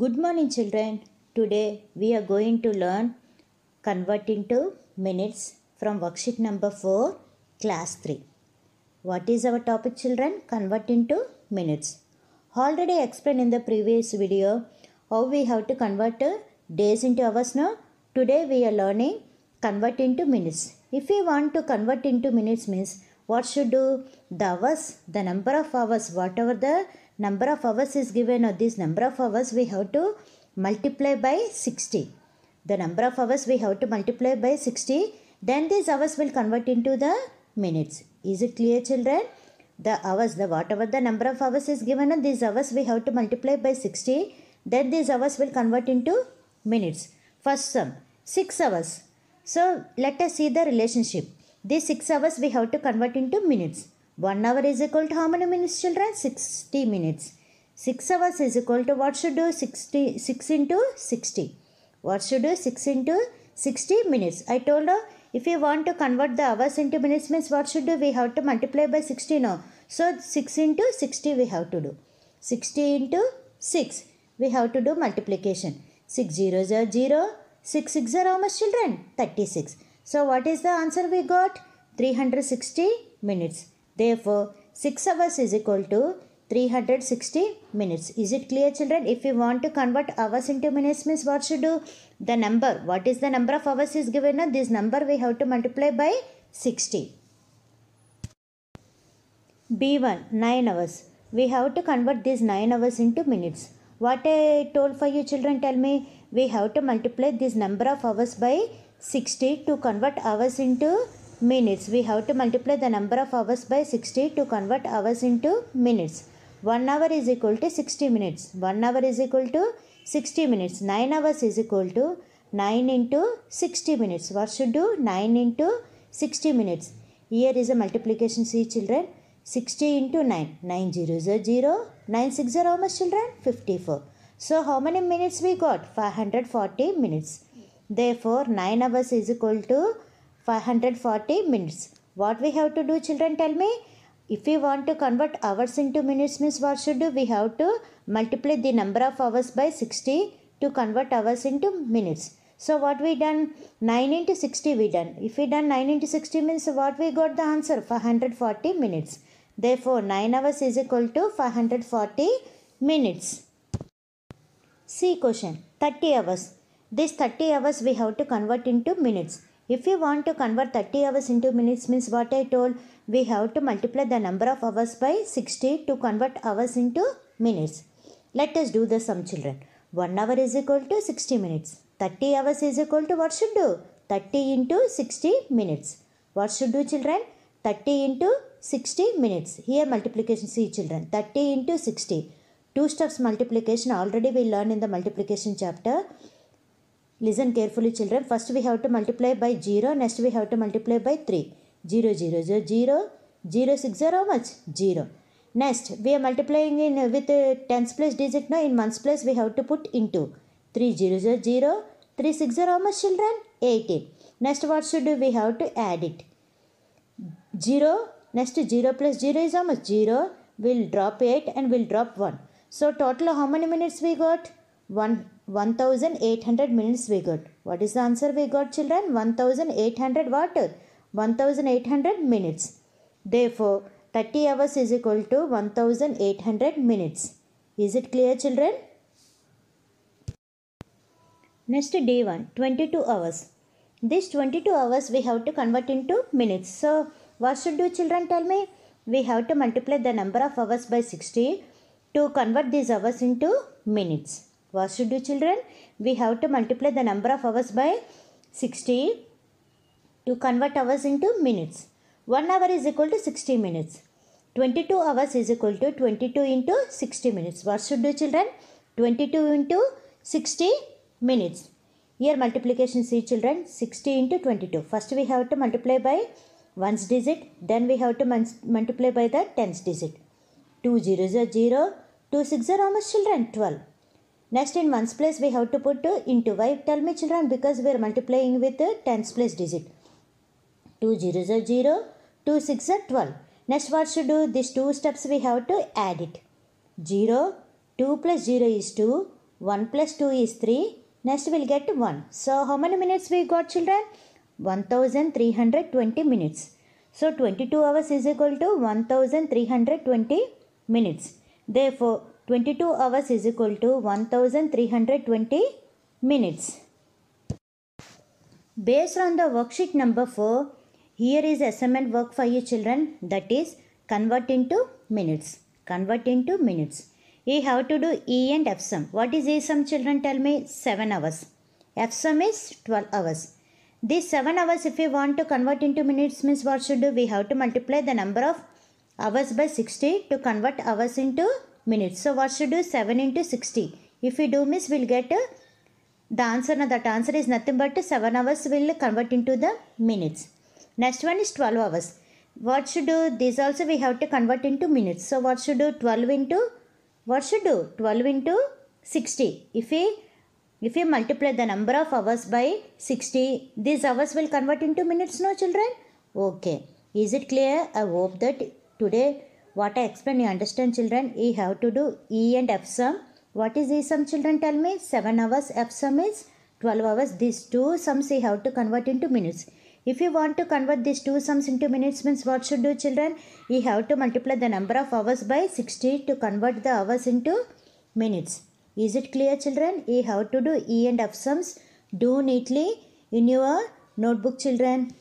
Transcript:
Good morning, children. Today we are going to learn converting to minutes from worksheet number 4, class 3. What is our topic, children? Converting to minutes. Already explained in the previous video how we have to convert days into hours now. Today we are learning convert into minutes. If we want to convert into minutes means what should do? The hours, the number of hours, whatever the number of hours is given or this number of hours we have to multiply by 60. The number of hours we have to multiply by 60. Then these hours will convert into the minutes. Is it clear, children? The hours, the whatever the number of hours is given and these hours we have to multiply by 60. Then these hours will convert into minutes. First sum, 6 hours. So let us see the relationship. These 6 hours we have to convert into minutes. 1 hour is equal to how many minutes, children? 60 minutes. 6 hours is equal to what should do? 6 into 60. What should do? 6 into 60 minutes. I told her if you want to convert the hours into minutes means what should do? We have to multiply by 60 now. So 6 into 60 we have to do. 60 into 6 we have to do multiplication. 6 zeros are 0. 6 6 are how much, children? 36. So what is the answer we got? 360 minutes. Therefore, 6 hours is equal to 360 minutes. Is it clear, children? If you want to convert hours into minutes means what should do? The number. What is the number of hours is given? This number we have to multiply by 60. B1, 9 hours. We have to convert these 9 hours into minutes. What I told for you, children, tell me. We have to multiply this number of hours by 60 to convert hours into minutes. We have to multiply the number of hours by 60 to convert hours into minutes. 1 hour is equal to 60 minutes. 1 hour is equal to 60 minutes. 9 hours is equal to 9 into 60 minutes. What should do? 9 into 60 minutes. Here is a multiplication. See, children. 60 into 9. 9 zeros are 0. 9 6 are how much, children? 54. So how many minutes we got? 540 minutes. Therefore, 9 hours is equal to 540 minutes. What we have to do, children, tell me? If we want to convert hours into minutes means what should do? We have to multiply the number of hours by 60 to convert hours into minutes. So what we done? 9 into 60 we done. If we done 9 into 60 means what we got the answer? 540 minutes. Therefore, 9 hours is equal to 540 minutes. C question. 30 hours. This 30 hours we have to convert into minutes. If you want to convert 30 hours into minutes means what I told, we have to multiply the number of hours by 60 to convert hours into minutes. Let us do the sum, children. 1 hour is equal to 60 minutes. 30 hours is equal to what should do? 30 into 60 minutes. What should do, children? 30 into 60 minutes. Here multiplication, see, children. 30 into 60. 2 steps multiplication already we learned in the multiplication chapter. Listen carefully, children. First we have to multiply by 0. Next we have to multiply by 3. 0 0 0 0. 0 6 are how much? 0. Next we are multiplying in with tens place digit. Now in ones place we have to put into. 3 0 0 0. 3 6 are how much, children? 18. Next what should do? We have to add it. 0. Next 0 plus 0 is how much? 0. We'll drop 8 and we'll drop 1. So total how many minutes we got? 1800 minutes we got. What is the answer we got, children? 1800 what? 1800 minutes. Therefore, 30 hours is equal to 1800 minutes. Is it clear, children? Next, day 1, 22 hours. This 22 hours we have to convert into minutes. So, what should do, children, tell me? We have to multiply the number of hours by 60 to convert these hours into minutes. What should do, children? We have to multiply the number of hours by 60 to convert hours into minutes. 1 hour is equal to 60 minutes. 22 hours is equal to 22 into 60 minutes. What should do, children? 22 into 60 minutes. Here multiplication, see, children. 60 into 22. First we have to multiply by ones digit. Then we have to multiply by the tens digit. 2 zeros are 0. 2 6 are how much, children? 12. Next in ones place we have to put into. Why? Tell me, children, because we are multiplying with tens place digit. 2 zeros are 0. 2 6 are 12. Next what should do? These 2 steps we have to add it. 0. 2 plus 0 is 2. 1 plus 2 is 3. Next we'll get 1. So how many minutes we got, children? 1320 minutes. So 22 hours is equal to 1320 minutes. Therefore 22 hours is equal to 1320 minutes. Based on the worksheet number 4, here is assignment work for you children, that is convert into minutes. Convert into minutes. You have to do E and F sum. What is E sum, children? Tell me. 7 hours. F sum is 12 hours. These 7 hours, if we want to convert into minutes, means what should do? We have to multiply the number of hours by 60 to convert hours into minutes. So what should do? 7 into 60. If we do, means we'll get the answer. Now that answer is nothing but 7 hours will convert into the minutes. Next one is 12 hours. What should do? This also we have to convert into minutes. So what should do? 12 into, what should do? 12 into 60. If we multiply the number of hours by 60, these hours will convert into minutes, no children? Okay. Is it clear? I hope that today what I explained you understand, children. You have to do E and F sum. What is E sum, children? Tell me. 7 hours. F sum is 12 hours. These two sums you have to convert into minutes. If you want to convert these two sums into minutes, means what should do, children? You have to multiply the number of hours by 60 to convert the hours into minutes. Is it clear, children? You have to do E and F sums. Do neatly in your notebook, children.